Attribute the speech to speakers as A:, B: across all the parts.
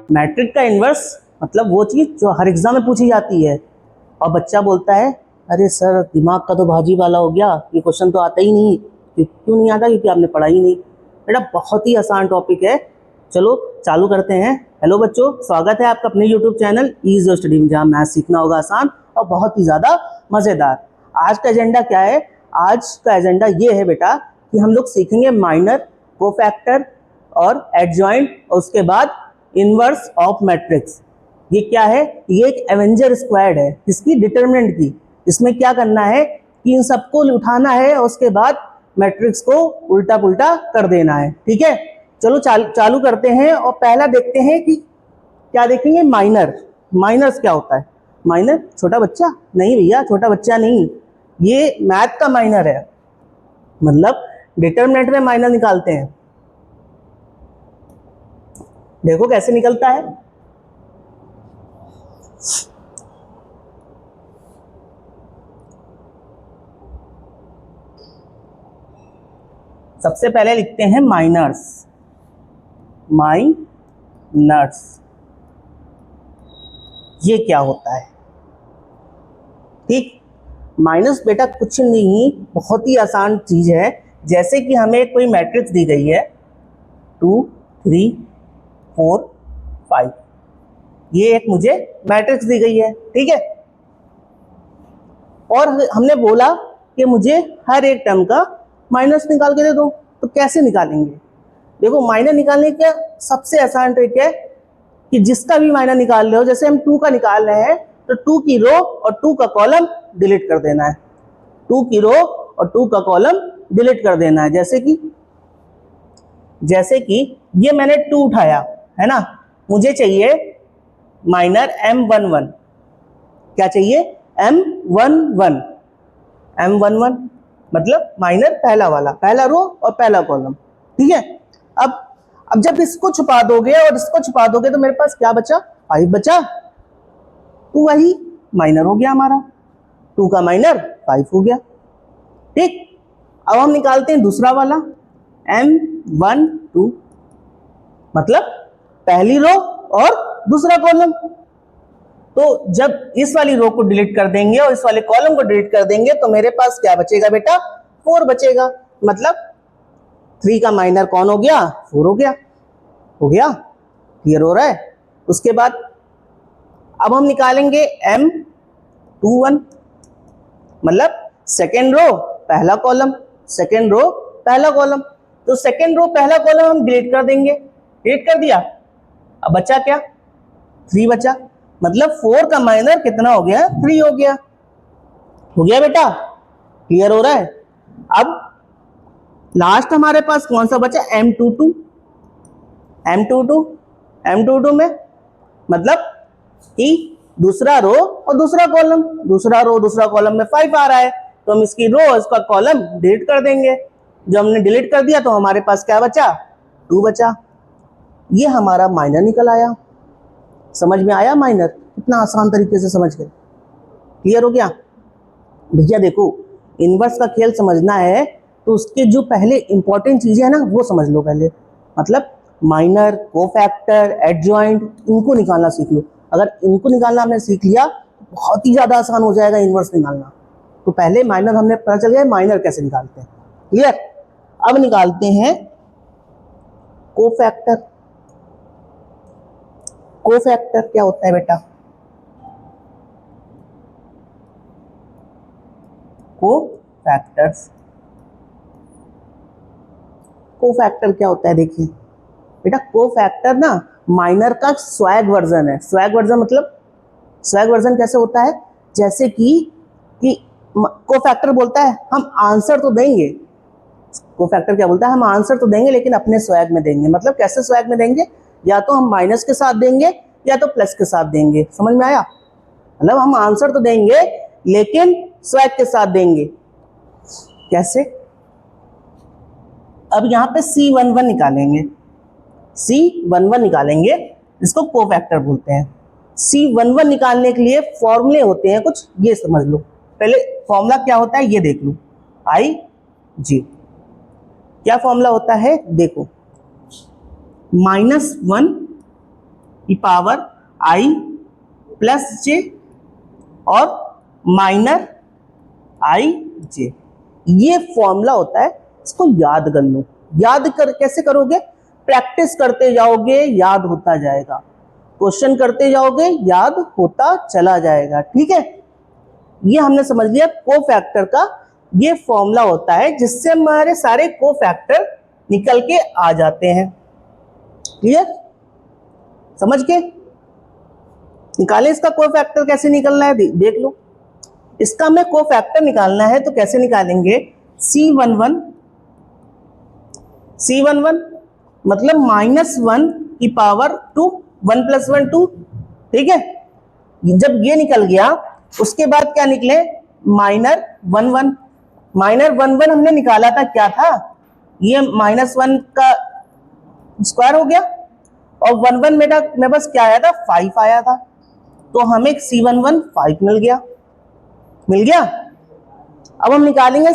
A: Matric का inverse मतलब वो चीज़ जो हर एग्जाम में पूछी जाती है, और बच्चा बोलता है अरे सर दिमाग का तो भाजी वाला हो गया, ये क्वेश्चन तो आता ही नहीं। क्यों नहीं आता? क्योंकि आपने पढ़ा ही नहीं। बेटा बहुत ही आसान टॉपिक है, चलो चालू करते हैं। हेलो बच्चों, स्वागत है आपका अपने YouTube channel ease your study में, जहाँ मैथ सीखना होगा आसान और बहुत ही ज़्यादा मज़ेदार। आज का एजेंडा क्या है? आज का एजेंडा ये है बेटा कि हम लोग सीखेंगे माइनर, कोफैक्टर और एडजॉइंट, और उसके बाद इनवर्स ऑफ मैट्रिक्स। ये क्या है? ये एक एवेंजर स्क्वाड है, इसकी डिटरमिनेंट की। इसमें क्या करना है कि इन सबको उठाना है और उसके बाद मैट्रिक्स को उल्टा पुल्टा कर देना है। ठीक है, चलो चालू करते हैं। और पहला देखते हैं कि क्या देखेंगे, माइनर। माइनर्स क्या होता है? माइनर छोटा बच्चा नहीं भैया, छोटा बच्चा नहीं, ये मैथ का माइनर है। मतलब डिटरमिनेंट में माइनर निकालते हैं। देखो कैसे निकलता है। सबसे पहले लिखते हैं माइनर्स। माइनर्स ये क्या होता है? ठीक, माइनस बेटा कुछ नहीं, बहुत ही आसान चीज है। जैसे कि हमें कोई मैट्रिक्स दी गई है 2 3 4 5, ये एक मुझे मैट्रिक्स दी गई है। ठीक है, और हमने बोला कि मुझे हर एक टर्म का माइनस निकाल के दे दो। तो कैसे निकालेंगे? देखो माइनर निकालने का सबसे आसान ट्रिक है कि जिसका भी माइनर निकाल रहे हो, जैसे हम 2 का निकाल रहे हैं तो 2 की रो और 2 का कॉलम डिलीट कर देना है। 2 की रो और 2 का कॉलम डिलीट कर देना है। जैसे कि ये मैंने 2 उठाया है ना, मुझे चाहिए माइनर M11। क्या चाहिए? M11। M11 मतलब माइनर पहला वाला, पहला रो और पहला कॉलम। ठीक है, अब जब इसको छुपा दोगे और इसको छुपा दोगे तो मेरे पास क्या बचा? 5 बचा। तो वही माइनर हो गया हमारा, 2 का माइनर 5 हो गया। ठीक, अब हम निकालते हैं दूसरा वाला M12, मतलब पहली रो और दूसरा कॉलम। तो जब इस वाली रो को डिलीट कर देंगे और इस वाले कॉलम को डिलीट कर देंगे तो मेरे पास क्या बचेगा बेटा? 4 बचेगा। मतलब 3 का माइनर कौन हो गया? 4 हो गया। हो गया, क्लियर हो रहा है? उसके बाद अब हम निकालेंगे M21, मतलब सेकेंड रो पहला कॉलम, सेकेंड रो पहला कॉलम। तो सेकेंड रो पहला कॉलम हम डिलीट कर देंगे। डिलीट कर दिया, अब बचा क्या? 3 बचा। मतलब 4 का माइनर कितना हो गया? 3 हो गया। हो गया बेटा, क्लियर हो रहा है? अब लास्ट हमारे पास कौन सा बचा? M22। M22 में मतलब कि दूसरा रो और दूसरा कॉलम, दूसरा रो दूसरा कॉलम में 5 आ रहा है, तो हम इसकी रो इसका कॉलम डिलीट कर देंगे। जब हमने डिलीट कर दिया तो हमारे पास क्या बचा? 2 बचा। ये हमारा माइनर निकल आया। समझ में आया? माइनर कितना आसान तरीके से समझ गए। क्लियर हो गया भैया? देखो इनवर्स का खेल समझना है तो उसके जो पहले इंपॉर्टेंट चीजें है ना वो समझ लो पहले। मतलब माइनर, कोफैक्टर, एडजॉइंट, इनको निकालना सीख लो। अगर इनको निकालना हमने सीख लिया तो बहुत ही ज्यादा आसान हो जाएगा इनवर्स निकालना। तो पहले माइनर हमने पता चल गया माइनर कैसे निकालते हैं। क्लियर? अब निकालते हैं कोफैक्टर। कोफैक्टर क्या होता है बेटा? कोफैक्टर्स, कोफैक्टर क्या होता है? देखिए बेटा, कोफैक्टर ना माइनर का स्वैग वर्जन है। स्वैग वर्जन मतलब, स्वैग वर्जन कैसे होता है? जैसे कि कोफैक्टर बोलता है हम आंसर तो देंगे। कोफैक्टर क्या बोलता है? हम आंसर तो देंगे लेकिन अपने स्वैग में देंगे। मतलब कैसे स्वैग में देंगे? या तो हम माइनस के साथ देंगे या तो प्लस के साथ देंगे। समझ में आया? मतलब हम आंसर तो देंगे लेकिन स्वैग के साथ देंगे। कैसे? अब यहाँ पे C11 निकालेंगे। C11 निकालेंगे, इसको कोफैक्टर बोलते हैं। C11 निकालने के लिए फॉर्मूले होते हैं कुछ, ये समझ लो। पहले फॉर्मूला क्या होता है ये देख लो। IG क्या फॉर्मूला होता है? देखो, -1 की पावर i प्लस j और माइनर i j, ये फॉर्मूला होता है, इसको याद कर लो। याद कर कैसे करोगे? प्रैक्टिस करते जाओगे याद होता जाएगा, क्वेश्चन करते जाओगे याद होता चला जाएगा। ठीक है, ये हमने समझ लिया कोफैक्टर का ये फॉर्मूला होता है जिससे हमारे सारे कोफैक्टर निकल के आ जाते हैं। क्लियर? समझ के निकाले इसका कोफैक्टर कैसे निकलना है, देख लो। इसका हमें कोफैक्टर निकालना है तो कैसे निकालेंगे? C11 मतलब -1 की पावर 2, 1 + 1 2। ठीक है, जब ये निकल गया उसके बाद क्या निकले? -11। -11 हमने निकाला था, क्या था? ये -1 का स्क्वायर हो गया और 11 मेरे पास क्या आया था? 5 आया था, तो हमें C11 5 मिल गया। अब हम निकालेंगे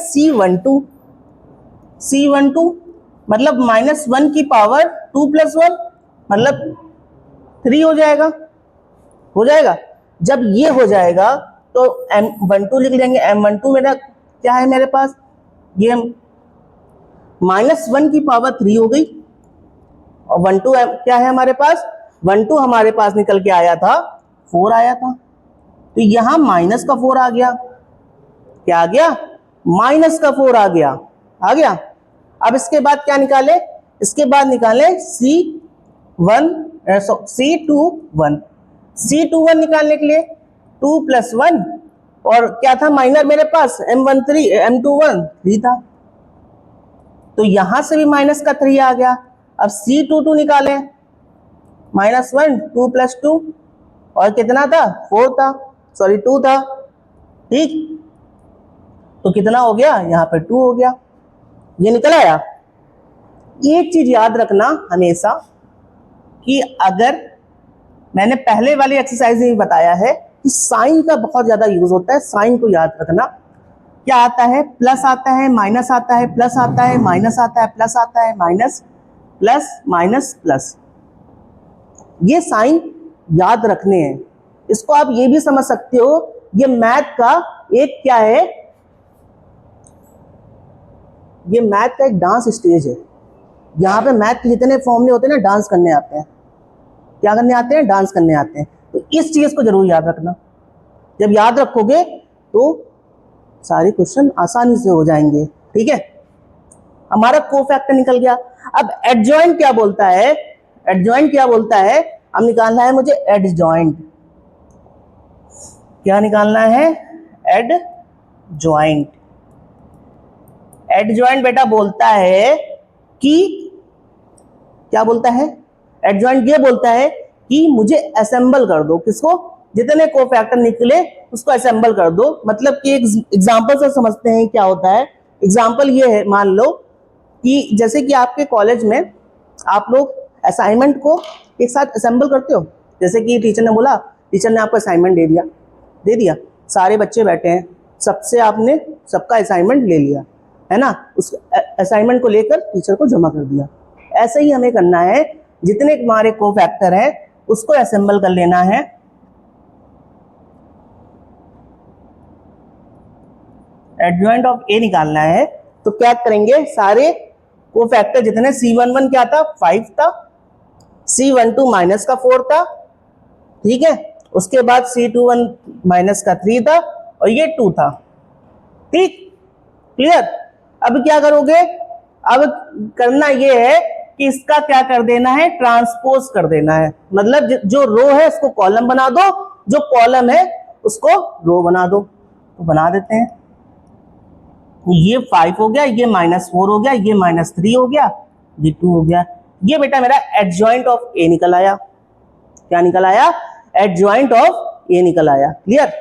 A: C12 मतलब -1 की पावर 2 + 1 मतलब 3 हो जाएगा। जब ये हो जाएगा तो M12 लिख लेंगे। M12 मेरा क्या है मेरे पास? ये -1 की पावर 3 हो गई और 12 क्या है हमारे पास? 12 हमारे पास निकल के आया था 4 आया था, तो यहां माइनस का 4 आ गया। क्या आ गया? माइनस का 4 आ गया। अब इसके बाद क्या निकाले? इसके बाद निकाले C21 निकालने के लिए 2 + 1 और क्या था माइनर मेरे पास? M21 3 था, तो यहां से भी माइनस का 3 आ गया। अब C22 निकाले, -1 2 + 2 और कितना था? 4 था, सॉरी 2 था। ठीक, तो कितना हो गया? यहाँ पे 2 हो गया, ये निकल आया। एक चीज याद रखना हमेशा कि अगर मैंने पहले वाली एक्सरसाइज में बताया है कि साइन का बहुत ज्यादा यूज होता है, साइन को याद रखना। क्या आता है? प्लस आता है, माइनस आता है, प्लस आता है, माइनस आता है, प्लस आता है, माइनस प्लस माइनस प्लस, ये साइन याद रखने हैं। इसको आप ये भी समझ सकते हो, ये मैथ का एक क्या है? ये मैथ का एक डांस स्टेज है। यहाँ पे मैथ के जितने फॉर्मूले होते हैं ना, डांस करने आते हैं। क्या करने आते हैं? डांस करने आते हैं। तो इस चीज को जरूर याद रखना। जब याद रखोगे तो सारे क्वेश्चन आसानी से हो जाएंगे। ठीक है, हमारा कोफैक्टर निकल गया। अब एडजॉइंट क्या बोलता है? अब निकालना है मुझे एडजॉइंट। क्या निकालना है? एडजॉइंट बेटा बोलता है कि क्या बोलता है? एडजॉइंट ये बोलता है कि मुझे असेंबल कर दो। किसको? जितने कोफैक्टर निकले उसको असेंबल कर दो। मतलब कि एक एग्जांपल से समझते हैं क्या होता है। एग्जांपल ये है, मान लो कि जैसे कि आपके कॉलेज में आप लोग असाइनमेंट को एक साथ असेंबल करते हो। जैसे कि टीचर ने बोला, टीचर ने आपको असाइनमेंट दे दिया, सारे बच्चे बैठे हैं, सबसे आपने सबका असाइनमेंट ले लिया, है ना? उस असाइनमेंट को लेकर टीचर को जमा कर दिया। ऐसे ही हमें करना है, जितने हमारे कोफैक्टर हैं उसको असेंबल कर लेना है। एडजॉइंट ऑफ ए निकालना है, तो क्या करेंगे? सारे कोफैक्टर जितने C11 क्या था? 5 था, C12 माइनस का 4 था, ठीक है, उसके बाद C21 माइनस का 3 था और ये 2 था। ठीक, क्लियर? अब क्या करोगे? अब करना ये है कि इसका क्या कर देना है? ट्रांसपोज कर देना है। मतलब जो रो है उसको कॉलम बना दो, जो कॉलम है उसको रो बना दो। तो बना देते हैं। ये 5 हो गया, ये -4 हो गया, ये -3 हो गया, ये 2 हो गया। ये बेटा मेरा एडजॉइंट ऑफ ए निकल आया। क्या निकल आया? एडजॉइंट ऑफ ए निकल आया। क्लियर?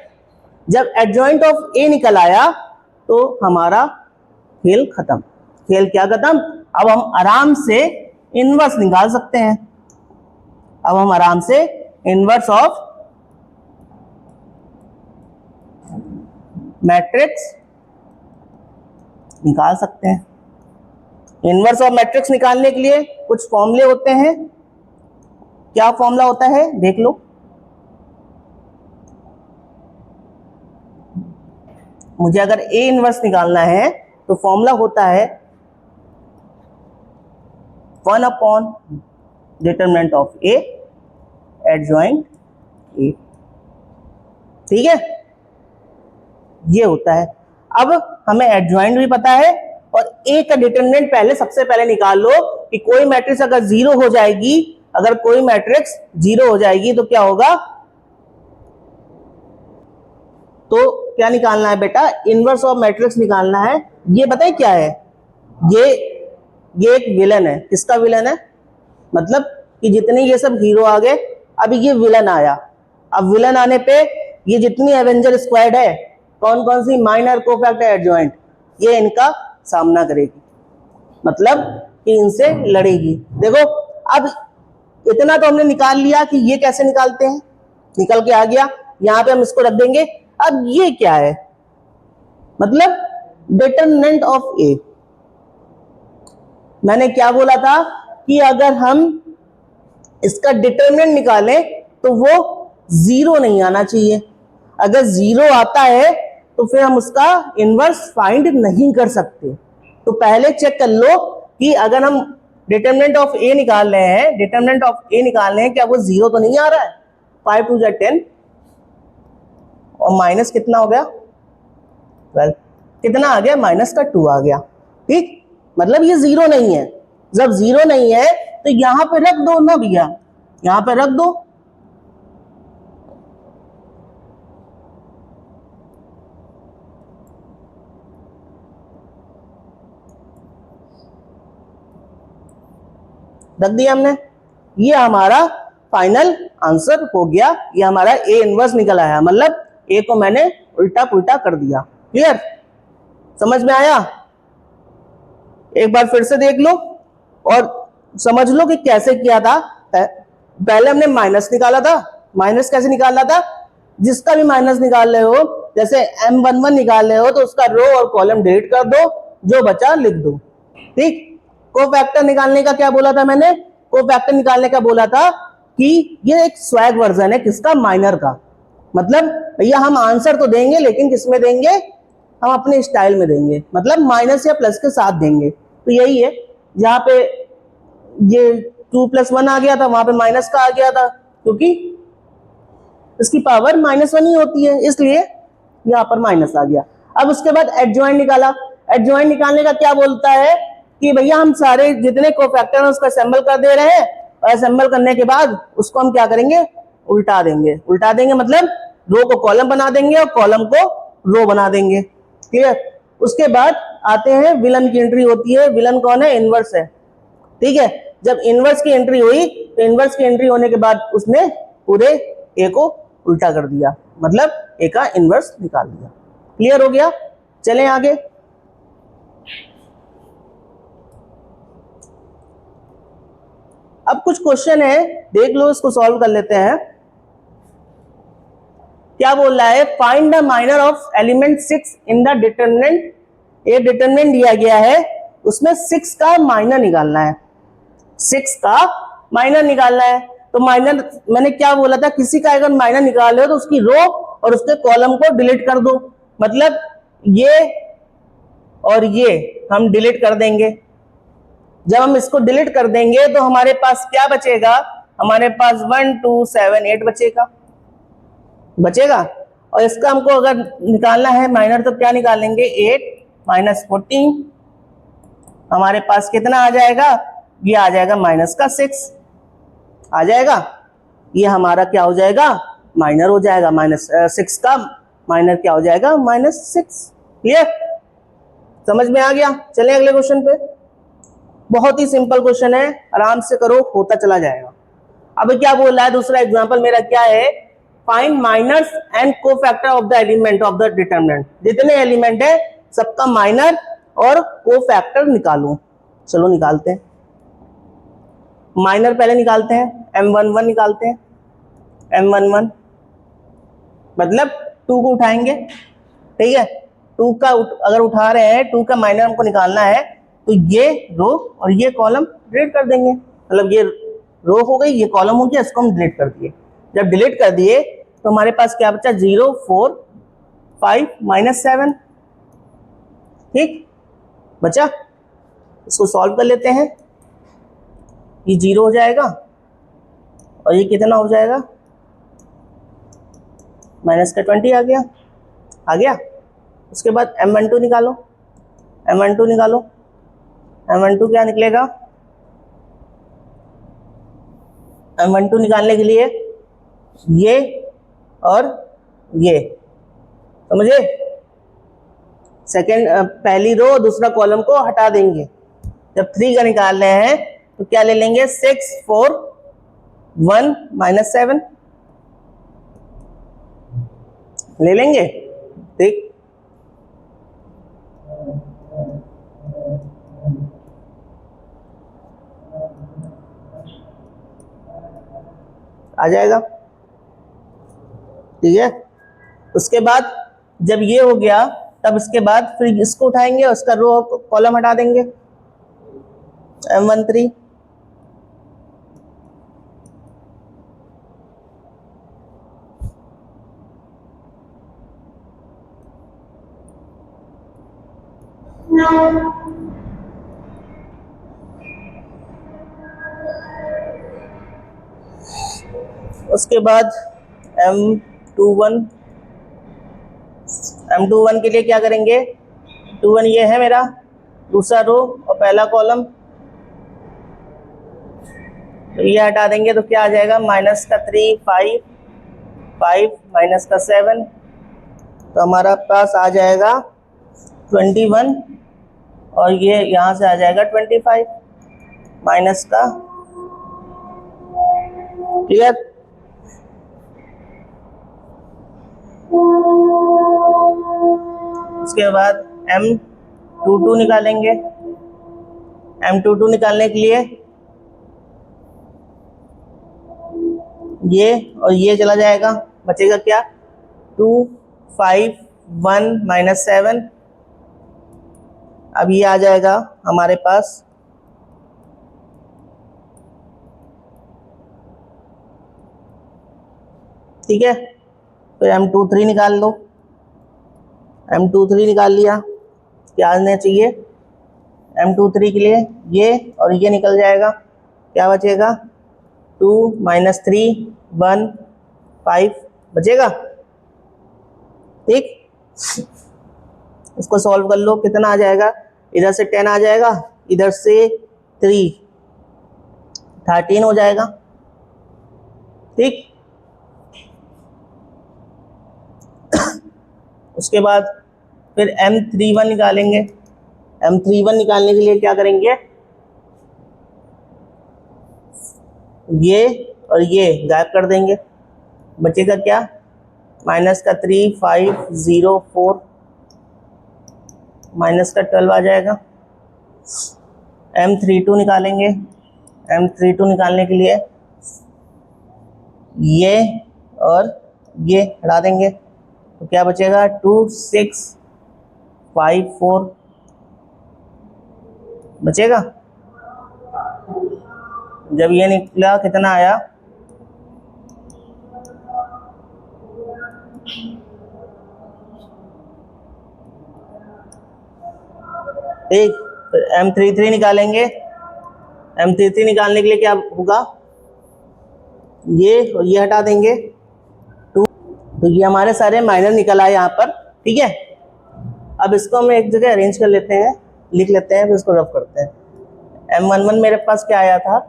A: जब एडजॉइंट ऑफ ए निकल आया तो हमारा खेल खत्म। खेल क्या खत्म? अब हम आराम से इनवर्स निकाल सकते हैं। अब हम आराम से इनवर्स ऑफ मैट्रिक्स निकाल सकते हैं। इनवर्स ऑफ मैट्रिक्स निकालने के लिए कुछ फॉर्मूले होते हैं। क्या फॉर्मूला होता है देख लो, मुझे अगर ए इनवर्स निकालना है तो फॉर्मूला होता है 1 upon determinant of A adjoint A, ठीक है, ये होता है। अब हमें एडजॉइंट भी पता है और ए का डिटरमिनेंट पहले सबसे पहले निकाल लो कि कोई मैट्रिक्स अगर जीरो हो जाएगी, अगर कोई मैट्रिक्स जीरो हो जाएगी तो क्या होगा, तो क्या निकालना है बेटा, इनवर्स ऑफ मैट्रिक्स निकालना है। ये बताइए क्या है, ये एक विलन है। किसका विलन है, मतलब कि जितने ये सब हीरो आ गए, अभी ये विलन आया, अब विलन आने पे ये जितनी एवेंजर स्क्वाड है, कौन कौन सी माइनर कोफैक्टर एडजॉइंट, ये इनका सामना करेगी, मतलब कि इनसे लड़ेगी। देखो अब इतना तो हमने निकाल लिया कि ये कैसे निकालते हैं, निकल के आ गया, यहां पे हम इसको रख देंगे। अब ये क्या है, मतलब डिटरमिनेंट ऑफ ए। मैंने क्या बोला था कि अगर हम इसका डिटरमिनेंट निकालें तो वो जीरो नहीं आना चाहिए, अगर जीरो आता है तो फिर हम उसका इनवर्स फाइंड नहीं कर सकते। तो पहले चेक कर लो कि अगर हम डिटरमिनेंट ऑफ ए निकाल रहे हैं, डिटरमिनेंट ऑफ ए निकाल रहे हैं, क्या वो जीरो तो नहीं आ रहा है। 5 2 10 और माइनस कितना हो गया 12, कितना आ गया, माइनस का 2 आ गया, ठीक, मतलब ये जीरो नहीं है। जब जीरो नहीं है तो यहां पे रख दो ना भैया, यहां पे रख दो, रख दिया हमने, ये हमारा फाइनल आंसर हो गया, ये हमारा ए इनवर्स निकल आया, मतलब ए को मैंने उल्टा पुल्टा कर दिया। क्लियर, समझ में आया, एक बार फिर से देख लो और समझ लो कि कैसे किया था। पहले हमने माइनस निकाला था, माइनस कैसे निकाला था, जिसका भी माइनस निकाल रहे हो, जैसे M11 निकाल रहे हो तो उसका रो और कॉलम डिलीट कर दो, जो बचा लिख दो, ठीक। कोफैक्टर निकालने का क्या बोला था मैंने, कोफैक्टर निकालने का बोला था कि ये एक स्वैग वर्जन है किसका, माइनर का, मतलब भैया हम आंसर तो देंगे लेकिन किसमें देंगे, हम अपने स्टाइल में देंगे, मतलब माइनस या प्लस के साथ देंगे। तो यही है, जहां पे ये 2 + 1 आ गया था वहां पे माइनस का आ गया था, क्योंकि इसकी पावर -1 ही होती है, इसलिए यहाँ पर माइनस आ गया। अब उसके बाद एडजॉइंट निकाला, एडजॉइंट निकालने का क्या बोलता है कि भैया हम सारे जितने कोफैक्टर हैं उसको असेंबल कर दे रहे हैं, और असेंबल करने के बाद उसको हम क्या करेंगे, उल्टा देंगे, उल्टा देंगे मतलब रो को कॉलम बना देंगे और कॉलम को रो बना देंगे। क्लियर, उसके बाद आते हैं विलन की एंट्री होती है, विलन कौन है, इनवर्स है, ठीक है। जब इनवर्स की एंट्री हुई तो इनवर्स की एंट्री होने के बाद उसने पूरे ए को उल्टा कर दिया, मतलब ए का इनवर्स निकाल दिया। क्लियर हो गया, चलें आगे। अब कुछ क्वेश्चन है, देख लो, इसको सॉल्व कर लेते हैं। क्या बोल रहा है, find the minor of element 6 in the determinant. एक डिटरमिनेंट दिया गया है, उसमें 6 का माइनर निकालना है, 6 का माइनर निकालना है। तो माइनर मैंने क्या बोला था, किसी का अगर माइनर निकाल रहे हो तो उसकी रो और उसके कॉलम को डिलीट कर दो, मतलब ये और ये हम डिलीट कर देंगे। जब हम इसको डिलीट कर देंगे तो हमारे पास क्या बचेगा, हमारे पास 1 2 7 8 बचेगा। और इसका हमको अगर निकालना है माइनर तो क्या निकालेंगे, 8 - 14, हमारे पास कितना आ जाएगा, ये आ जाएगा -6 आ जाएगा, ये हमारा क्या हो जाएगा, माइनर हो जाएगा, -6 का माइनर क्या हो जाएगा, -6। क्लियर, समझ में आ गया। चलें अगले क्वेश्चन पे, बहुत ही सिंपल क्वेश्चन है, आराम से करो, होता चला जाएगा। अब क्या बोल रहा है, दूसरा एग्जांपल मेरा क्या है, find minors and cofactor of the element of the determinant. जितने एलिमेंट है सबका माइनर और कोफैक्टर निकालो। चलो निकालते हैं, माइनर पहले निकालते हैं, M11 निकालते हैं, M11 मतलब 2 को उठाएंगे, ठीक है, 2 का अगर उठा रहे हैं, 2 का माइनर हमको निकालना है, तो ये रो और ये कॉलम डिलीट कर देंगे, मतलब ये रो हो गई, ये कॉलम हो गया, इसको हम डिलीट कर दिए। जब डिलीट कर दिए तो हमारे पास क्या बचा, 0 4 5 -7, ठीक बचा। इसको सॉल्व कर लेते हैं। ये 0 हो जाएगा और ये कितना हो जाएगा, -20 आ गया। उसके बाद M12 निकालो, M12 निकालो। M12 क्या निकलेगा, M12 निकालने के लिए ये और ये, समझे। सेकेंड पहली रो दूसरा कॉलम को हटा देंगे। जब 3 का निकाल रहे हैं तो क्या ले लेंगे, 6 4 1 -7 ले लेंगे, ठीक। आ जाएगा, ठीक है। उसके बाद जब ये हो गया तब इसके बाद फिर इसको उठाएंगे, उसका रो कॉलम हटा देंगे, M13। उसके बाद M21 के लिए क्या करेंगे, 21 ये है मेरा दूसरा रो और पहला कॉलम, तो ये हटा देंगे तो क्या आ जाएगा, -3 5 5 -7, तो हमारा पास आ जाएगा 21 और ये यहाँ से आ जाएगा 25 माइनस का, क्लियर। उसके बाद M22 निकालेंगे। M22 निकालने के लिए ये और ये चला जाएगा, बचेगा क्या, 2 5 1 -7। अब ये आ जाएगा हमारे पास, ठीक है। तो M23 निकाल लो, M23 निकाल लिया, क्या आना चाहिए, M23 के लिए ये और ये निकल जाएगा, क्या बचेगा, 2 -3 1 5 बचेगा, ठीक। इसको सॉल्व कर लो, कितना आ जाएगा, इधर से 10 आ जाएगा, इधर से 3 13 हो जाएगा, ठीक। उसके बाद फिर M31 निकालेंगे। M31 निकालने के लिए क्या करेंगे, ये और ये गायब कर देंगे, बचेगा क्या, -3 5 0 4 -12 आ जाएगा। M32 निकालेंगे। M32 निकालने के लिए ये और ये हटा देंगे, तो क्या बचेगा, 2 6 5 4 बचेगा। जब ये निकला कितना आया, ठीक। फिर M33 निकालेंगे। M33 निकालने के लिए क्या होगा, ये और ये हटा देंगे, 2, तो ये हमारे सारे माइनर निकल आए यहाँ पर, ठीक है। अब इसको हम एक जगह अरेंज कर लेते हैं, लिख लेते हैं, फिर इसको रफ करते हैं। M11 मेरे पास क्या आया था,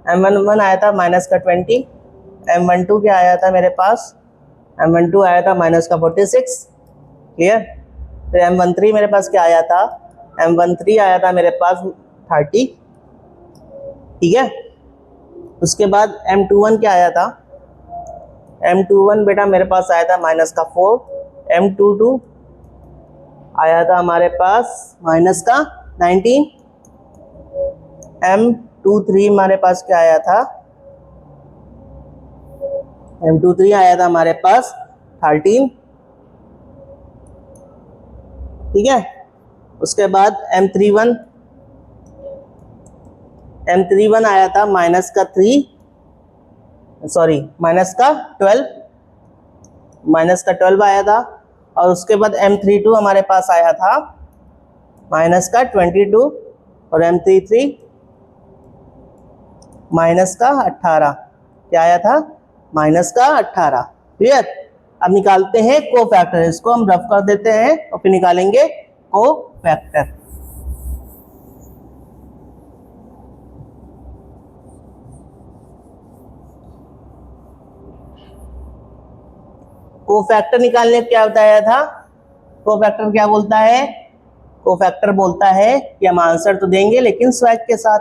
A: M11 आया था -20, M12 क्या आया था मेरे पास, M12 आया था -46, क्लियर। फिर M13 मेरे पास क्या आया था, M13 आया था मेरे पास 30, ठीक है। उसके बाद M21 क्या आया था, M21 बेटा मेरे पास आया था -4, M22 आया था हमारे पास -19, M23 हमारे पास क्या आया था, M23 आया था हमारे पास 13, ठीक है। उसके बाद M31 आया था -3 सॉरी माइनस का 12, माइनस का 12 आया था। और उसके बाद M32 हमारे पास आया था माइनस का 22 और M33 माइनस का 18। क्या आया था? माइनस का 18। क्लियर? अब निकालते हैं कोफैक्टर। इसको हम रफ कर देते हैं और फिर निकालेंगे कोफैक्टर। कोफैक्टर निकालने क्या बताया था? कोफैक्टर क्या बोलता है? कोफैक्टर बोलता है कि हम आंसर तो देंगे लेकिन स्वैग के साथ,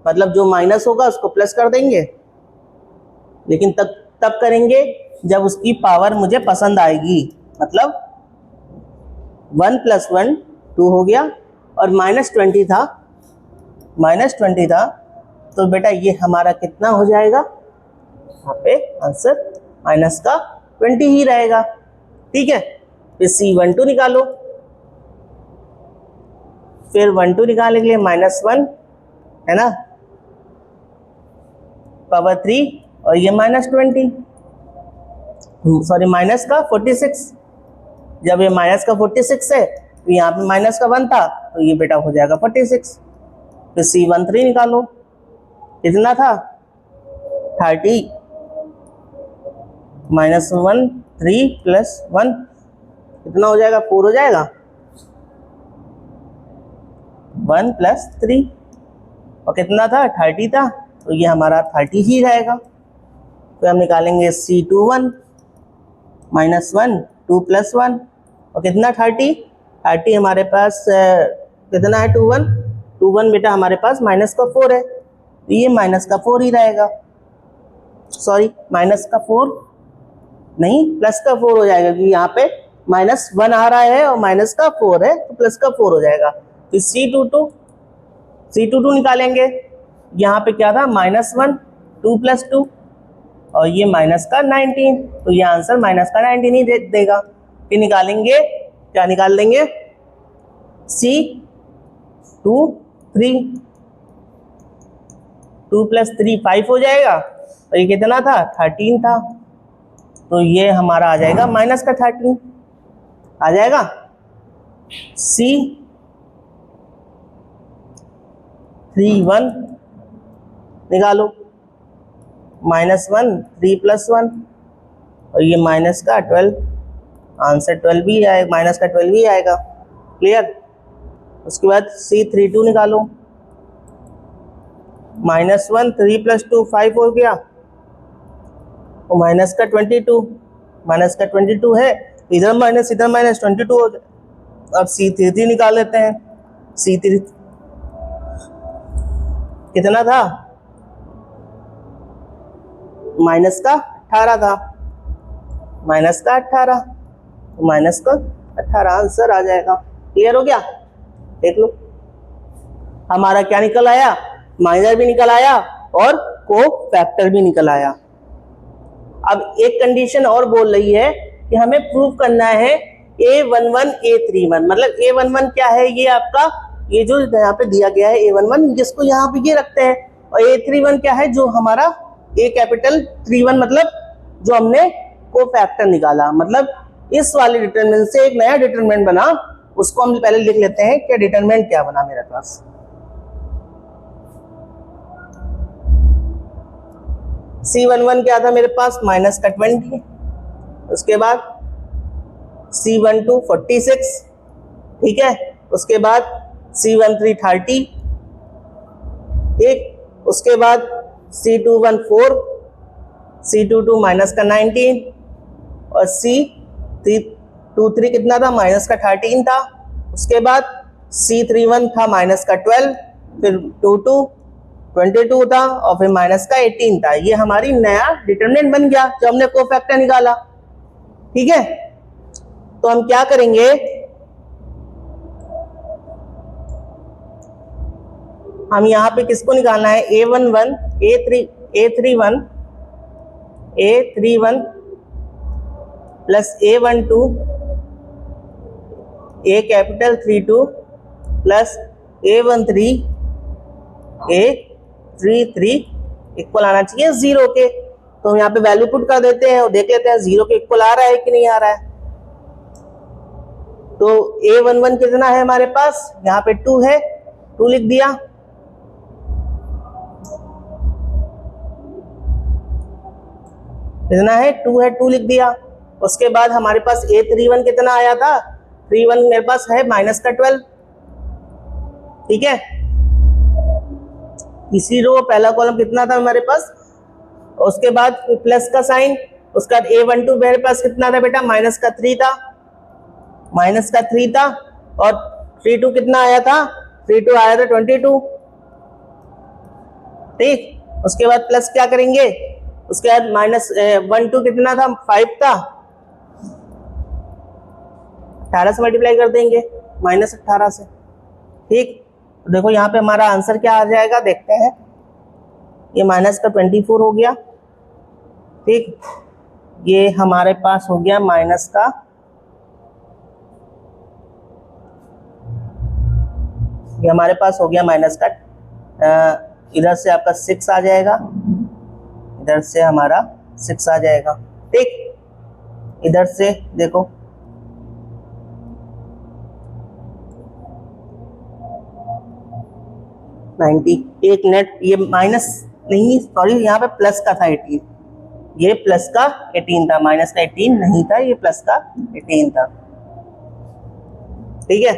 A: मतलब जो माइनस होगा उसको प्लस कर देंगे, लेकिन तब करेंगे जब उसकी पावर मुझे पसंद आएगी। मतलब 1 + 1 2 हो गया और -20 था, -20 था, तो बेटा ये हमारा कितना हो जाएगा? यहाँ पे आंसर माइनस का 20 ही रहेगा। ठीक है, फिर C12 निकालो। फिर 12 निकालने के लिए -1 है ना, पावर 3 और ये -20, सॉरी माइनस का 46। जब ये माइनस का 46 है तो यहाँ पे माइनस का 1 था, तो ये बेटा हो जाएगा 46। फिर C13 निकालो, कितना था? 30 -1 3 + 1 कितना हो जाएगा? 4 हो जाएगा। 1 + 3 और कितना था? 30 था, तो ये हमारा 30 ही रहेगा। तो हम निकालेंगे C21 -1 2 + 1 और कितना? 30 हमारे पास कितना है? 21 बेटा हमारे पास माइनस का 4 है, तो ये माइनस का 4 ही रहेगा। सॉरी माइनस का 4 नहीं, प्लस का 4 हो जाएगा, क्योंकि यहाँ पे -1 आ रहा है और माइनस का 4 है, तो प्लस का 4 हो जाएगा। तो C22 निकालेंगे। यहाँ पे क्या था? -1 2 + 2 और ये माइनस का 19, तो ये आंसर माइनस का 19 ही देगा। फिर निकालेंगे, क्या निकाल देंगे? C23 2 + 3 5 हो जाएगा, और ये कितना था? 13 था, तो ये हमारा आ जाएगा माइनस का 13 आ जाएगा। C31 निकालो, -1 3 + 1 और ये माइनस का 12, आंसर 12 ही आएगा, माइनस का 12 ही आएगा। क्लियर? उसके बाद C32 निकालो, -1 3 + 2 5 हो गया, और माइनस का 22 है, इधर माइनस 22 हो गया। अब C33 निकाल लेते हैं। C3 कितना था? माइनस का 18 था, माइनस का 18, तो माइनस का 18 आंसर आ जाएगा। क्लियर हो गया? देख लो, हमारा क्या निकल आया? माइनर भी निकल आया और कोफैक्टर भी निकल आया। अब एक कंडीशन और बोल रही है कि हमें प्रूव करना है A11 A31, मतलब A11 क्या है? ये आपका ये जो यहाँ पे दिया गया है A11, जिसको यहाँ पे ये रखते हैं, और A31 क्या है? जो हमारा A31 मतलब जो हमने कोफैक्टर निकाला, मतलब इस वाले डिटरमिनेंट से एक नया डिटरमिनेंट बना, उसको हम पहले लिख लेते हैं कि डिटरमिनेंट क्या बना मेरे पास। C11 क्या था मेरे पास? माइनस का 20, उसके बाद C12 46, ठीक है, उसके बाद C13 30, ठीक, उसके बाद C21 4, C22 माइनस का 19 और C23 कितना था? माइनस का 13 था। उसके बाद C31 था माइनस का 12, फिर 22 था और फिर माइनस का 18 था। ये हमारी नया डिटरमिनेंट बन गया जो हमने कोफैक्टर निकाला। ठीक है, तो हम क्या करेंगे? हम यहाँ पे किसको निकालना है? A11 A31 plus A12 A32 plus A13 A33 equal आना चाहिए 0 के। तो हम यहाँ पे वैल्यू पुट कर देते हैं और देख लेते हैं 0 के इक्वल आ रहा है कि नहीं आ रहा है। तो A11 कितना है हमारे पास, यहाँ पे 2 है, 2 लिख दिया। कितना है, 2 है, 2 लिख दिया। उसके बाद हमारे पास A31 कितना आया था, 31 मेरे पास है माइनस का 12, ठीक है। तीसरी रो पहला कॉलम कितना था हमारे पास, उसके बाद प्लस का साइन, उसका A12 मेरे पास कितना था बेटा, माइनस का 3 था, माइनस का 3 था। और 32 कितना आया था, 32 आया था 22, ठीक। उसके बाद प्लस क्या करेंगे, उसके बाद माइनस 12 कितना था, 5 था, 18 से मल्टीप्लाई कर देंगे, माइनस 18 से, ठीक। तो देखो यहाँ पे हमारा आंसर क्या आ जाएगा, देखते हैं। ये माइनस का 24 हो गया, ठीक। ये हमारे पास हो गया माइनस का, ये हमारे पास हो गया माइनस का, इधर से आपका 6 आ जाएगा, इधर से हमारा 6 आ जाएगा, ठीक। इधर से देखो 90, एक नेट, ये माइनस नहीं, सॉरी यहाँ पे प्लस का था 18, ये प्लस का 18 था, माइनस का 18 नहीं था, ये प्लस का 18 था, ठीक है।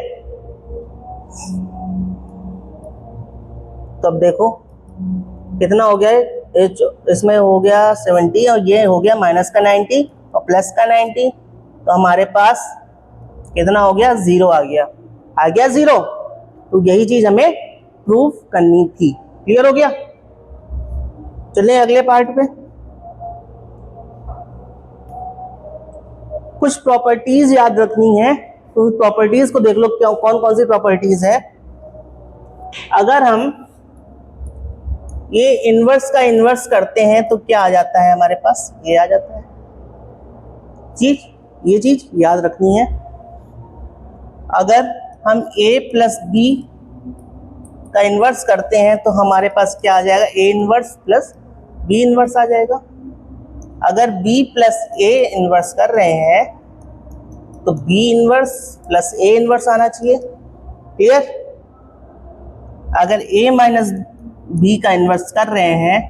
A: तो अब देखो कितना हो गया है, इसमें हो गया 70 और ये हो गया माइनस का 90 और प्लस का 90, तो हमारे पास कितना हो गया, 0 आ गया 0। तो यही चीज हमें प्रूफ करनी थी, क्लियर हो गया। चलिए अगले पार्ट पे, कुछ प्रॉपर्टीज याद रखनी है, तो प्रॉपर्टीज को देख लो, क्या कौन कौन सी प्रॉपर्टीज है। अगर हम ये इनवर्स का इनवर्स करते हैं तो क्या आ जाता है हमारे पास, ये आ जाता है चीज, ये चीज याद रखनी है। अगर हम a प्लस बी का इनवर्स करते हैं तो हमारे पास क्या आ जाएगा, a inverse plus b inverse आ जाएगा। अगर b प्लस a इनवर्स कर रहे हैं तो b inverse plus a inverse आना चाहिए, क्लियर। अगर a माइनस b का इनवर्स कर रहे हैं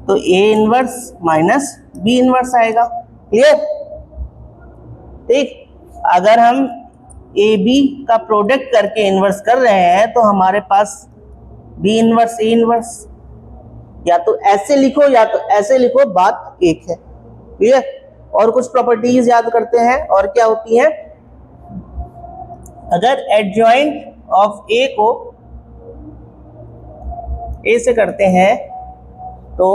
A: तो a inverse minus b inverse आएगा, क्लियर, ठीक। अगर हम ए बी का प्रोडक्ट करके इनवर्स कर रहे हैं तो हमारे पास बी इनवर्स ए इनवर्स, या तो ऐसे लिखो या तो ऐसे लिखो, बात एक है, क्लियर। और कुछ प्रॉपर्टीज याद करते हैं, और क्या होती है, अगर एडजॉइंट ऑफ ए को ए से करते हैं तो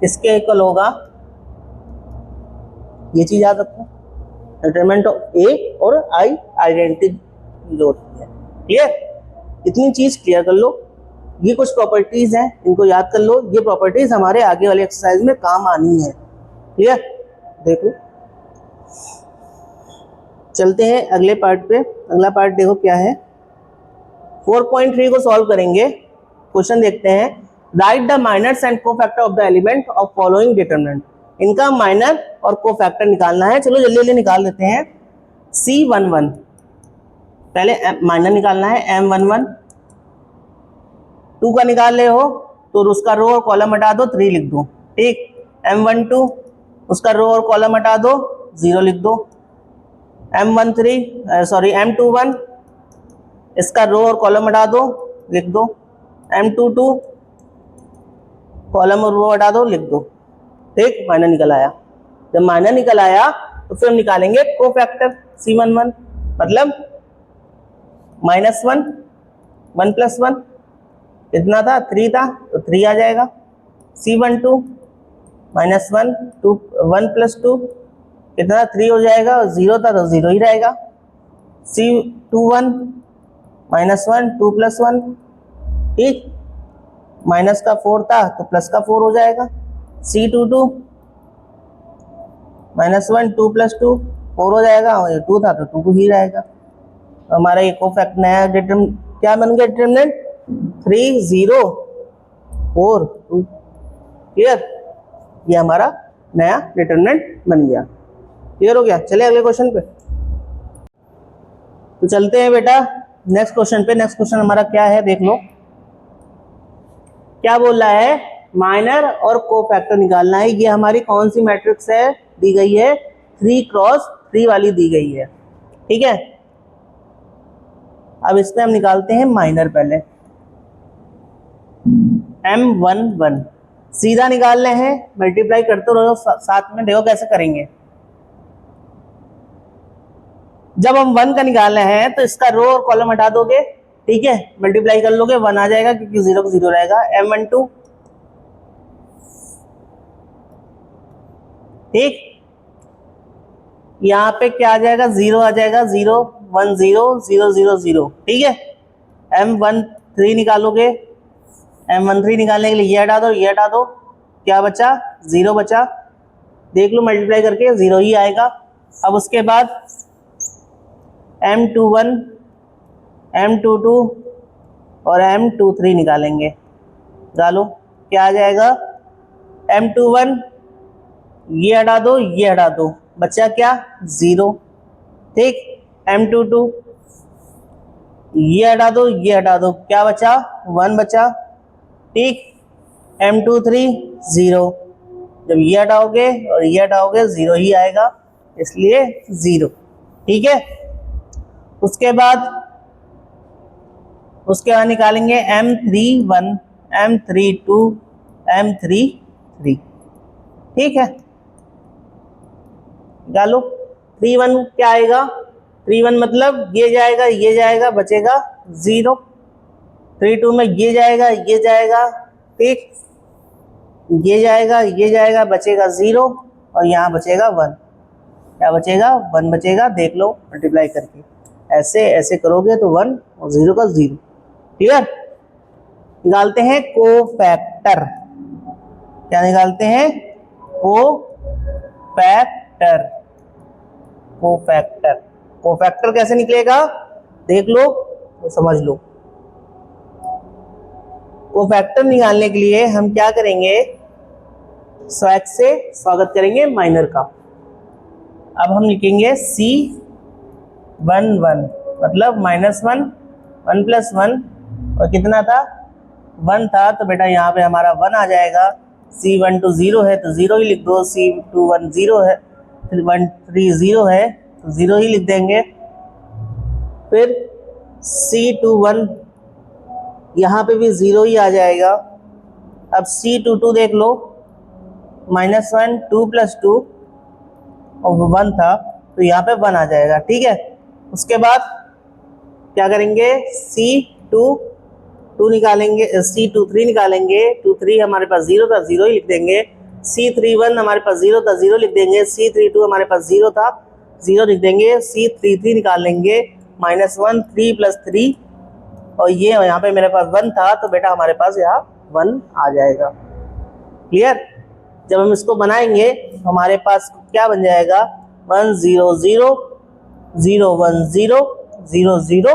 A: किसके इक्वल होगा, ये चीज याद रखो, डिटरमिनेंट ऑफ ए और आई आइडेंटिटी जो होती है, क्लियर। इतनी चीज क्लियर कर लो, ये कुछ प्रॉपर्टीज हैं, इनको याद कर लो, ये प्रॉपर्टीज हमारे आगे वाले एक्सरसाइज में काम आनी है, क्लियर। देखो चलते हैं अगले पार्ट पे, अगला पार्ट देखो क्या है, 4.3 को सॉल्व करेंगे। क्वेश्चन देखते हैं, write the minors and cofactor of the element of following determinant. इनका माइनर और कोफैक्टर निकालना है, चलो जल्दी जल्दी निकाल देते हैं। C11 पहले माइनर निकालना है, M11 2 का निकाल ले हो तो उसका रो और कॉलम हटा दो, 3 लिख दो, ठीक। M12 उसका रो और कॉलम हटा दो, 0 लिख दो। M21 इसका रो और कॉलम हटा दो, लिख दो। M22 कॉलम और रो हटा दो, लिख दो, ठीक। माइनर निकल आया। जब माइनर निकल आया तो फिर हम निकालेंगे कोफैक्टर C11, मतलब -1 1 + 1 कितना था, 3 था, तो 3 आ जाएगा। C12 -1 2 1 + 2 कितना, 3 हो जाएगा, और 0 था तो 0 ही रहेगा। C21 -1 2 + 1, ठीक, माइनस का 4 था तो प्लस का 4 हो जाएगा। C22 -1 2 + 2 4 हो जाएगा, और 2 था तो 2 ही रहेगा, हमारा ये कोफैक्ट नया क्या बन गया डिटरमिनेंट 3 0 4 2। क्लियर, ये हमारा नया डिटरमिनेंट बन गया। क्लियर हो गया। चले अगले क्वेश्चन पे। तो चलते हैं बेटा नेक्स्ट क्वेश्चन पे। नेक्स्ट क्वेश्चन हमारा क्या है देख लो। क्या बोल रहा है, माइनर और कोफैक्टर निकालना है। ये हमारी कौन सी मैट्रिक्स है, दी गई है 3x3 वाली दी गई है। ठीक है, अब इसमें हम निकालते हैं माइनर पहले। M11 सीधा निकालने हैं, मल्टीप्लाई करते रहो साथ में, देखो कैसे करेंगे। जब हम 1 का निकालना है तो इसका रो और कॉलम हटा दोगे, ठीक है, मल्टीप्लाई कर लोगे, 1 आ जाएगा क्योंकि 0 को 0 रहेगा। M12 ठीक, यहाँ पे क्या आ जाएगा, 0 आ जाएगा, 0 1 0 0 0 0। ठीक है, M13 निकालोगे, M13 निकालने के लिए ये हटा दो, ये हटा दो, क्या बचा, 0 बचा। देख लो मल्टीप्लाई करके 0 ही आएगा। अब उसके बाद M21 M22 और M23 निकालेंगे। डालो, क्या आ जाएगा, M21 ये हटा दो, ये हटा दो, बचा क्या, 0। ठीक, M22 ये हटा दो, ये हटा दो, क्या बचा, 1 बचा। ठीक, M23 0, जब ये हटाओगे और ये हटाओगे 0 ही आएगा, इसलिए 0। ठीक है, उसके बाद निकालेंगे M31 M32 M33। ठीक है, निकालो। 31 क्या आएगा, 31 मतलब ये जाएगा, बचेगा 0। 32 में ये जाएगा, ठीक, ये जाएगा, बचेगा 0 और यहाँ बचेगा 1। क्या बचेगा, 1 बचेगा। देख लो मल्टीप्लाई करके, ऐसे करोगे तो 1 और 0 का 0। क्लियर। निकालते हैं कोफैक्टर। क्या निकालते हैं, कोफैक्टर कैसे निकलेगा, देख लो तो समझ लो। कोफैक्टर निकालने के लिए हम क्या करेंगे, स्वैग से स्वागत करेंगे माइनर का। अब हम लिखेंगे C11 मतलब -1 1 + 1 और कितना था, 1 था, तो बेटा यहाँ पे हमारा 1 आ जाएगा। C12 0 है तो 0 ही लिख दो, C21 0 है, 13 0 है तो 0 ही लिख देंगे। फिर C21 यहाँ पे भी 0 ही आ जाएगा। अब C22 देख लो, -1 2 + 2 और 1 था तो यहाँ पे 1 आ जाएगा। ठीक है, उसके बाद क्या करेंगे, C23 निकालेंगे, C23 निकालेंगे। 23 हमारे पास 0 था, 0 ही लिख देंगे। C31 हमारे पास 0 था, 0 लिख देंगे। C32 हमारे पास 0 था, 0 लिख देंगे। C33 निकाल लेंगे, -1 3 + 3 और ये यहाँ पे मेरे पास 1 था तो बेटा हमारे पास यहाँ 1 आ जाएगा। क्लियर। जब हम इसको बनाएंगे हमारे पास क्या बन जाएगा, 1 0 0 0 1 0 0 0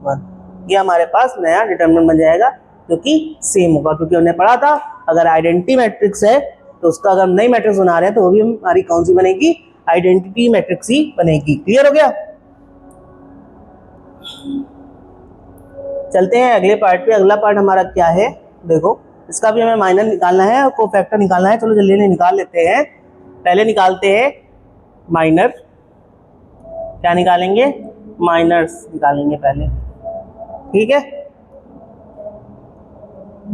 A: 1। ये हमारे पास नया डिटरमिनेंट बन जाएगा क्योंकि सेम होगा, क्योंकि हमने पढ़ा था अगर आइडेंटिटी मैट्रिक्स है तो उसका अगर हम नई मैट्रिक्स बना रहे हैं तो वो भी हमारी कौन सी बनेगी, आइडेंटिटी मैट्रिक्स ही बनेगी। क्लियर हो गया। चलते हैं अगले पार्ट पे। अगला पार्ट हमारा क्या है, देखो इसका भी हमें माइनर निकालना है और कोफैक्टर निकालना है। चलो जल्दी निकाल लेते हैं। पहले निकालते हैं माइनर। क्या निकालेंगे, माइनर्स निकालेंगे पहले। ठीक है,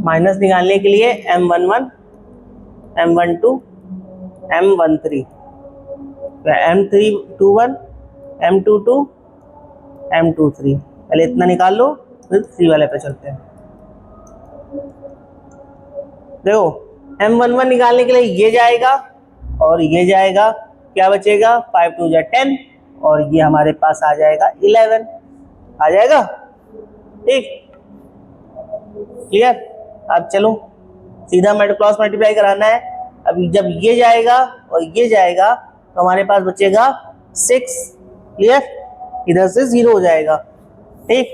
A: माइनस निकालने के लिए M11 M12 M13 M21 M22 M23। पहले इतना निकाल लो, फिर 3 वाले पे चलते हैं। देखो M11 निकालने के लिए ये जाएगा और ये जाएगा, क्या बचेगा, 5 2 10 और ये हमारे पास आ जाएगा 11 आ जाएगा। ठीक, क्लियर। अब चलो सीधा क्रॉस मल्टीप्लाई कराना है। अभी जब ये जाएगा और ये जाएगा तो हमारे पास बचेगा 6। क्लियर, इधर से 0 हो जाएगा ठीक।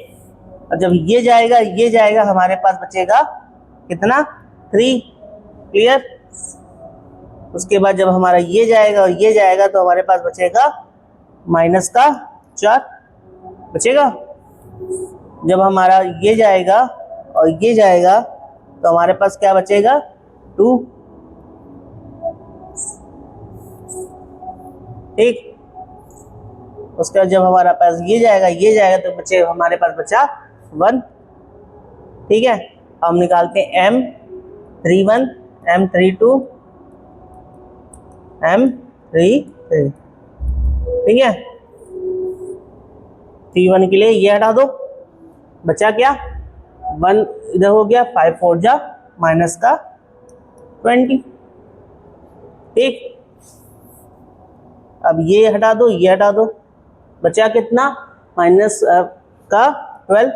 A: और जब ये जाएगा हमारे पास बचेगा कितना 3। क्लियर। उसके बाद जब हमारा ये जाएगा और ये जाएगा तो हमारे पास बचेगा माइनस का 4 बचेगा। जब हमारा ये जाएगा और ये जाएगा तो हमारे पास क्या बचेगा 2। ठीक। उसके बाद जब हमारा पास ये जाएगा तो बचे हमारे पास बचा 1। ठीक है। हम निकालते हैं M31 M32 M33। ठीक है। 31 के लिए ये हटा दो, बचा क्या 1 इधर हो गया, 5 4 जा माइनस का 20। ठीक। अब ये हटा दो, ये हटा दो, बचा कितना माइनस का 12,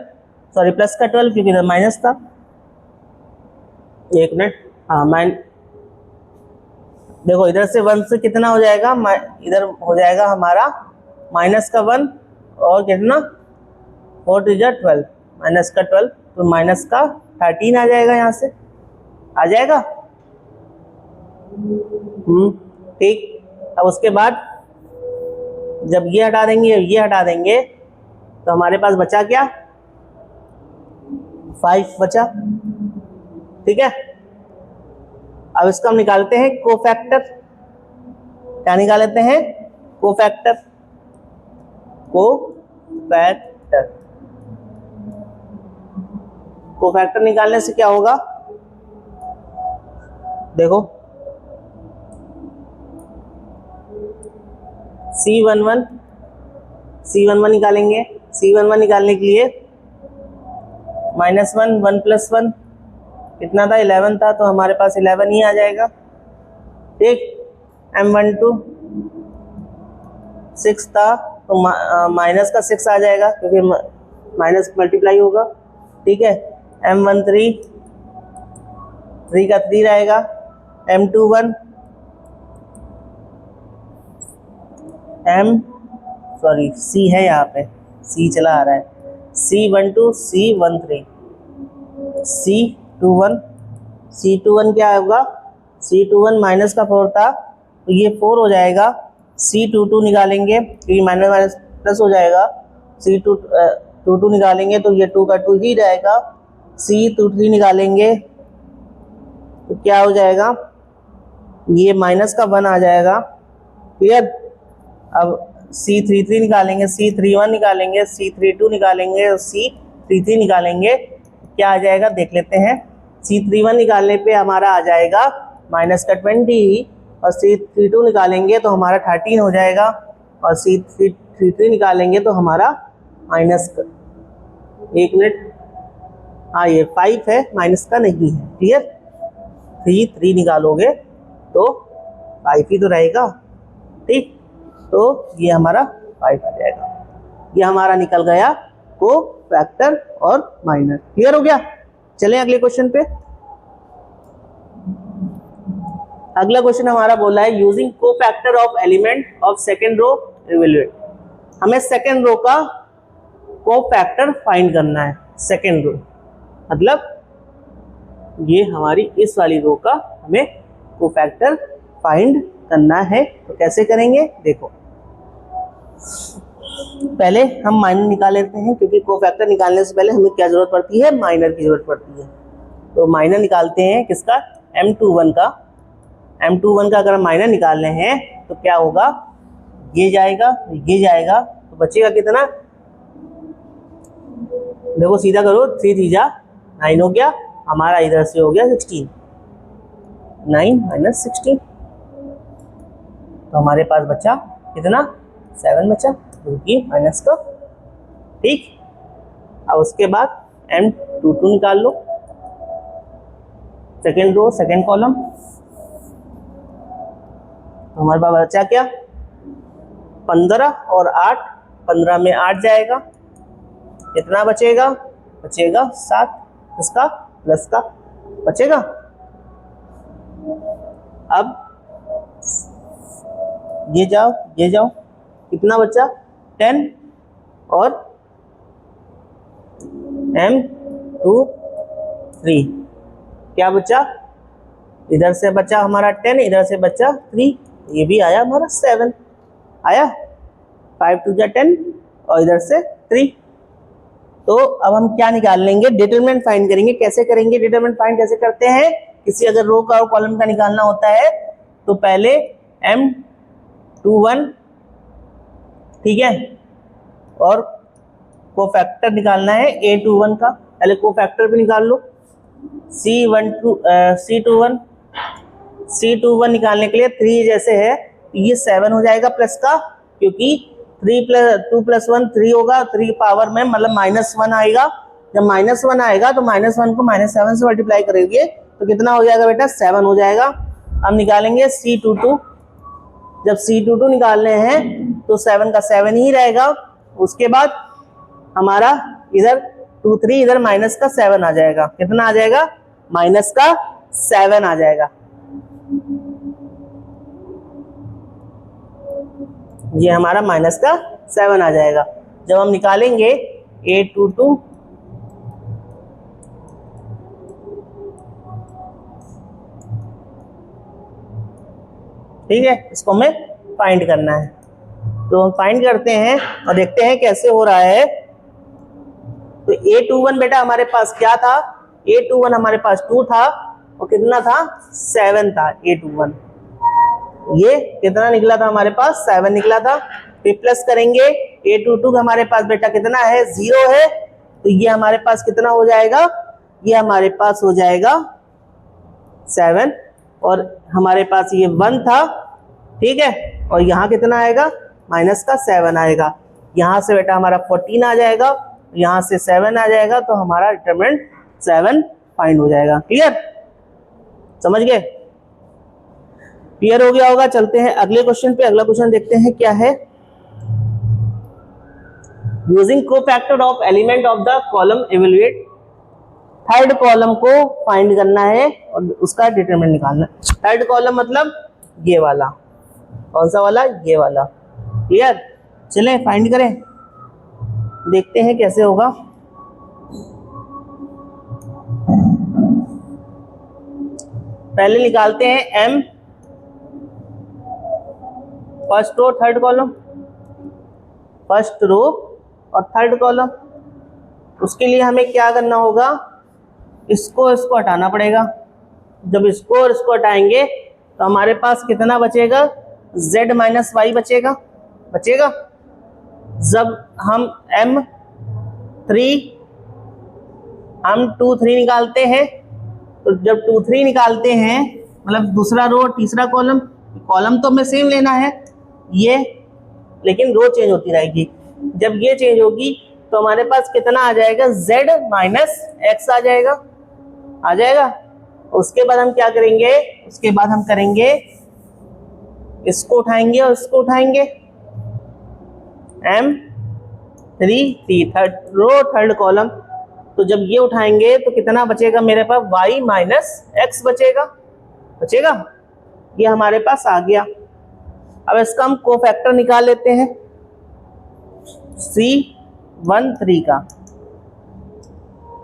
A: सॉरी प्लस का 12 क्योंकि इधर माइनस था। एक मिनट, हाँ देखो इधर से 1 से कितना हो जाएगा, इधर हो जाएगा हमारा माइनस का 1 और कितना 4 2 12 माइनस का 12 तो माइनस का 13 आ जाएगा, यहाँ से आ जाएगा। ठीक। अब उसके बाद जब ये हटा देंगे तो हमारे पास बचा क्या 5 बचा। ठीक है। अब इसका हम निकालते हैं कोफैक्टर। क्या निकालते हैं कोफैक्टर। कोफैक्टर निकालने से क्या होगा, देखो C11 निकालेंगे। C11 निकालने के लिए -1 1 + 1 कितना था 11 था, तो हमारे पास 11 ही आ जाएगा। ठीक। M12 6 था तो माइनस का 6 आ जाएगा क्योंकि माइनस मल्टीप्लाई होगा। ठीक है। M13 3 का 3 रहेगा। M21 C है यहाँ पे, C चला आ रहा है। C12 C13 C21 क्या होगा, C21 माइनस का 4 था तो ये 4 हो जाएगा। C22 निकालेंगे क्योंकि माइनस माइनस प्लस हो जाएगा। C22 निकालेंगे तो ये 2 का 2 ही रहेगा। C23 निकालेंगे तो क्या हो जाएगा, ये माइनस का 1 आ जाएगा। क्लियर। अब C33 निकालेंगे, C31 निकालेंगे, C32 निकालेंगे और C33 निकालेंगे, क्या आ जाएगा देख लेते हैं। C31 निकालने पे हमारा आ जाएगा माइनस का 20 और C32 निकालेंगे तो हमारा 13 हो जाएगा और C33 निकालेंगे तो हमारा माइनस का, एक मिनट, हाँ ये 5 है, माइनस का नहीं है। क्लियर। 3 निकालोगे तो 5 ही तो रहेगा। ठीक। तो ये हमारा 5 आ जाएगा। ये हमारा निकल गया कोफैक्टर और माइनर। क्लियर हो गया। चलें अगले क्वेश्चन पे। अगला क्वेश्चन हमारा बोला है using cofactor of element of second row evaluate. हमें सेकेंड रो का कोफैक्टर फाइंड करना है। सेकेंड रो मतलब ये हमारी इस वाली रो का हमें कोफैक्टर फाइंड करना है। तो कैसे करेंगे देखो, पहले हम माइनर निकाल लेते हैं क्योंकि कोफैक्टर निकालने से पहले हमें क्या जरूरत पड़ती है, माइनर की जरूरत पड़ती है। तो माइनर निकालते हैं किसका, M21 का। M21 का अगर हम माइनर निकालने हैं तो क्या होगा, ये जाएगा तो बचेगा कितना, देखो सीधा करो, 3 3 जा 9 हो गया हमारा, इधर से हो गया 16, 9 - 16 तो हमारे पास बचा कितना 7 बचा, क्योंकि माइनस का। ठीक। अब उसके बाद M22 निकाल लो, सेकेंड रो सेकेंड कॉलम। तो हमारे पास बचा क्या 15 और 8, 15 में 8 जाएगा, कितना बचेगा 7, इसका प्लस का बचेगा। अब ये जाओ कितना बचा 10 और M2 3 क्या बचा, इधर से बचा हमारा 10, इधर से बचा 3, ये भी आया हमारा 7 आया, 5 2 10 और इधर से 3। तो अब हम क्या निकाल लेंगे, डिटरमिनेंट फाइंड करेंगे। कैसे करेंगे डिटरमिनेंट फाइंड, कैसे करते हैं, किसी अगर रो का और कॉलम का निकालना होता है तो पहले M21 ठीक है, और कोफैक्टर निकालना है A21 का, पहले कोफैक्टर भी निकाल लो। C21 निकालने के लिए 3 जैसे है ये 7 हो जाएगा प्लस का, क्योंकि 2 + 1 3 होगा, 3 पावर में मतलब -1 आएगा। जब -1 आएगा तो -1 को -7 से मल्टीप्लाई करेंगे तो कितना हो जाएगा बेटा, 7 हो जाएगा। हम निकालेंगे C22, जब C22 निकालने हैं तो 7 का 7 ही रहेगा। उसके बाद हमारा इधर 2 3 इधर माइनस का 7 आ जाएगा, कितना आ जाएगा, -7 आ जाएगा। ये हमारा -7 आ जाएगा। जब हम निकालेंगे A22 ठीक है, इसको हमें फाइंड करना है। तो हम फाइंड करते हैं और देखते हैं कैसे हो रहा है। तो A21 बेटा हमारे पास क्या था, A21 हमारे पास 2 था और कितना था, 7 था। A21 ये कितना निकला था हमारे पास, 7 निकला था। फिर प्लस करेंगे, A22 हमारे पास बेटा कितना है, 0 है, तो ये हमारे पास कितना हो जाएगा, ये हमारे पास हो जाएगा 7, और हमारे पास ये 1 था ठीक है, और यहाँ कितना आएगा, -7 आएगा। यहाँ से बेटा हमारा 14 आ जाएगा, यहाँ से 7 आ जाएगा, तो हमारा डिटरमिनेंट 7 फाइंड हो जाएगा। क्लियर, समझ गए, क्लियर हो गया होगा। चलते हैं अगले क्वेश्चन पे। अगला क्वेश्चन देखते हैं क्या है। Using cofactor of element of the column evaluate, third column को फाइंड करना है और उसका डिटरमिनेंट निकालना है। थर्ड कॉलम मतलब ये वाला, कौन सा वाला, ये वाला। क्लियर, चलें फाइंड करें, देखते हैं कैसे होगा। पहले निकालते हैं M first row third column, first row और थर्ड कॉलम। उसके लिए हमें क्या करना होगा, इसको हटाना पड़ेगा। जब इसको और इसको हटाएंगे तो हमारे पास कितना बचेगा, Z - Y बचेगा। जब हम हम 2 3 निकालते हैं, तो जब 2 3 निकालते हैं मतलब दूसरा रो तीसरा कॉलम, कॉलम तो हमें सेम लेना है ये, लेकिन रो चेंज होती रहेगी। जब ये चेंज होगी तो हमारे पास कितना आ जाएगा, Z - X आ जाएगा। उसके बाद हम क्या करेंगे, उसके बाद हम करेंगे इसको उठाएंगे और इसको उठाएंगे, M3 third row third column. तो जब ये उठाएंगे तो कितना बचेगा मेरे पास, Y - X बचेगा। ये हमारे पास आ गया। अब इसका हम कोफैक्टर निकाल लेते हैं C13 का।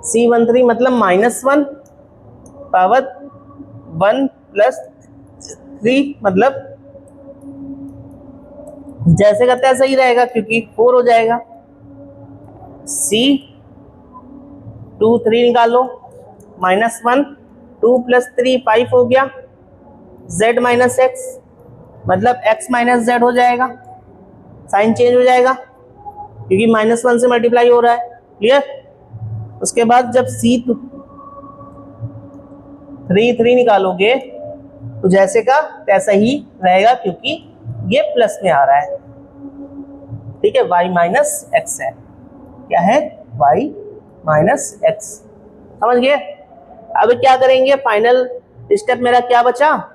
A: C13 मतलब -1 पावर 1 + 3 मतलब जैसे का तैसा ही रहेगा, क्योंकि 4 हो जाएगा। C2 3 निकालो, -1 2 + 3 5 हो गया। Z - X मतलब X - Z हो जाएगा, साइन चेंज हो जाएगा क्योंकि -1 से मल्टीप्लाई हो रहा है। क्लियर, उसके बाद जब C3 निकालोगे तो जैसे का तैसा ही रहेगा, क्योंकि ये प्लस में आ रहा है। ठीक है, Y - X है, क्या है, Y - X। समझ गए। अब क्या करेंगे, फाइनल स्टेप मेरा क्या बचा,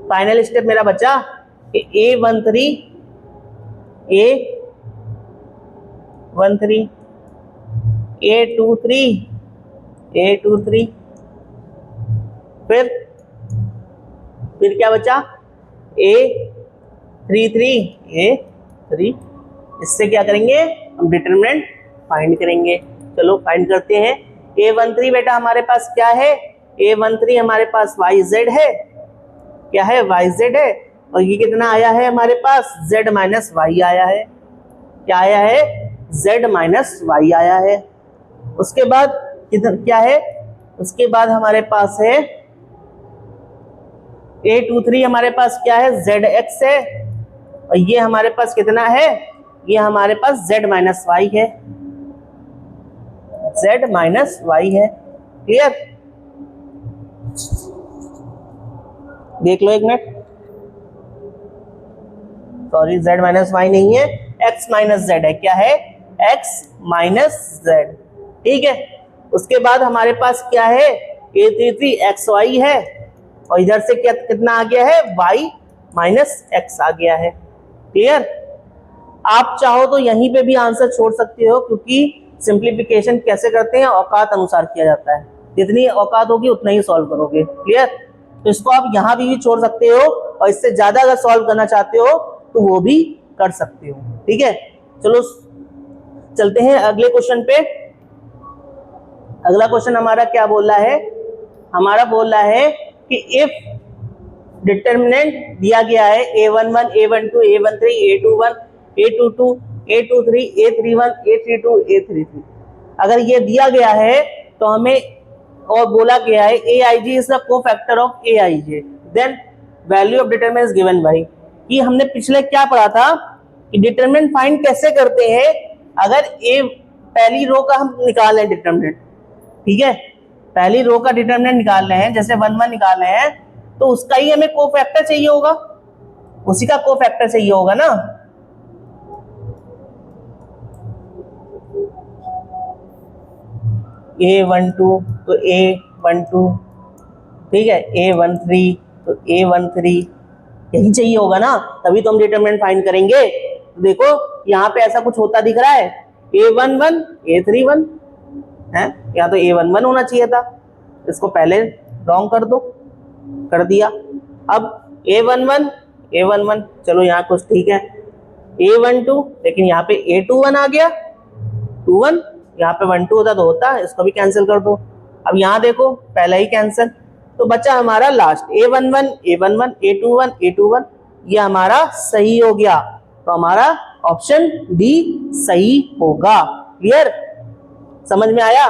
A: फाइनल स्टेप मेरा बचा कि A13 A23 फिर क्या बचा, A33 इससे क्या करेंगे, हम डिटरमिनेंट फाइंड करेंगे। चलो फाइंड करते हैं। A13 बेटा हमारे पास क्या है, A13 हमारे पास YZ है, क्या है YZ है, और ये कितना आया है हमारे पास Z माइनस वाई आया है, क्या आया है Z माइनस वाई आया है। उसके बाद किधर क्या है, उसके बाद हमारे पास है A23 हमारे पास क्या है ZX है, और ये हमारे पास कितना है, ये हमारे पास Z माइनस वाई है, Z माइनस वाई है। क्लियर, देख लो एक minute, sorry Z minus Y नहीं है, X माइनस Z है, क्या है X माइनस Z। ठीक है, उसके बाद हमारे पास क्या है A33 XY है, और इधर से क्या कितना आ गया है Y माइनस X आ गया है। क्लियर, आप चाहो तो यहीं पे भी आंसर छोड़ सकते हो, क्योंकि सिंप्लीफिकेशन कैसे करते हैं औकात अनुसार किया जाता है, जितनी औकात होगी उतना ही सॉल्व करोगे। क्लियर, तो इसको आप यहाँ भी छोड़ सकते हो, और इससे ज्यादा अगर सॉल्व करना चाहते हो तो वो भी कर सकते हो। ठीक है, चलो चलते हैं अगले क्वेश्चन पे। अगला क्वेश्चन हमारा क्या बोल रहा है, हमारा बोल रहा है कि इफ डिटर्मिनेंट दिया गया है A11, A12, A13, A21, A22, A23, A31, A32, A33, अगर ये दिया गया है तो हमें और बोला गया है AIJ is the cofactor of AIJ, then value of determinant is given by. कि हमने पिछले क्या पढ़ा था कि डिटरमिनेंट फाइंड कैसे करते हैं, अगर ए पहली रो का हम निकाल रहे हैं डिटरमिनेंट, ठीक है, पहली रो का डिटरमिनेंट निकाल रहे हैं, जैसे 1 1 निकाल रहे हैं, तो उसका ही हमें कोफैक्टर चाहिए होगा, उसी का कोफैक्टर चाहिए होगा ना। A12 तो A12, ठीक है, A13 तो A13, यही चाहिए होगा ना, तभी तो हम डिटरमिनेंट फाइंड करेंगे। तो देखो यहाँ पे ऐसा कुछ होता दिख रहा है, A11 A31 है, यहाँ तो A11 होना चाहिए था, इसको पहले रॉन्ग कर दो, कर दिया। अब A11, चलो यहाँ कुछ ठीक है, A12, लेकिन यहाँ पे A21 आ गया, 21, यहाँ पे 1 2 होता तो होता, इसको भी कैंसिल कर दो। अब यहाँ देखो पहला ही कैंसिल, तो बचा हमारा लास्ट A11, A21, A21, ये हमारा सही हो गया, तो हमारा ऑप्शन डी सही होगा। क्लियर, समझ में आया।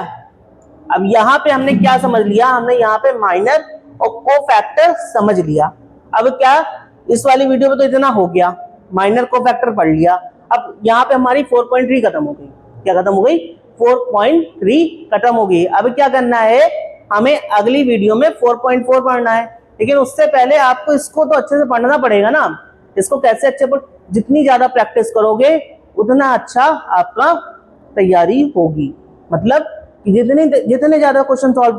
A: अब यहाँ पे हमने क्या समझ लिया, हमने यहाँ पे माइनर और कोफैक्टर समझ लिया। अब क्या, इस वाली वीडियो में तो इतना हो गया, माइनर कोफैक्टर पढ़ लिया। अब यहाँ पे हमारी 4.3 खत्म हो गई, क्या खत्म हो गई 4.3 खत्म हो गई। अब क्या करना है, हमें अगली वीडियो में 4.4 पढ़ना है, लेकिन उससे पहले आपको इसको तो अच्छे से पढ़ना पड़ेगा ना। इसको कैसे अच्छे पर, जितनी ज्यादा प्रैक्टिस करोगे उतना अच्छा आपका तैयारी होगी। मतलब कि जितने ज्यादा क्वेश्चन सॉल्व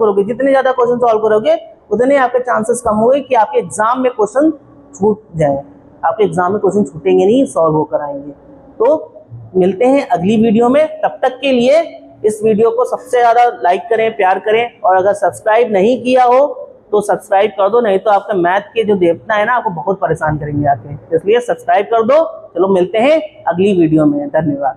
A: करोगे उतने आपके चांसेस कम होंगे कि आपके एग्जाम में क्वेश्चन छूट जाए। आपके एग्जाम में क्वेश्चन छूटेंगे नहीं, सॉल्व होकर आएंगे। तो मिलते हैं अगली वीडियो में, तब तक के लिए इस वीडियो को सबसे ज्यादा लाइक करें, प्यार करें, और अगर सब्सक्राइब नहीं किया हो तो सब्सक्राइब कर दो, नहीं तो आपका मैथ के जो देवता है ना आपको बहुत परेशान करेंगे आके, इसलिए सब्सक्राइब कर दो। चलो मिलते हैं अगली वीडियो में, धन्यवाद।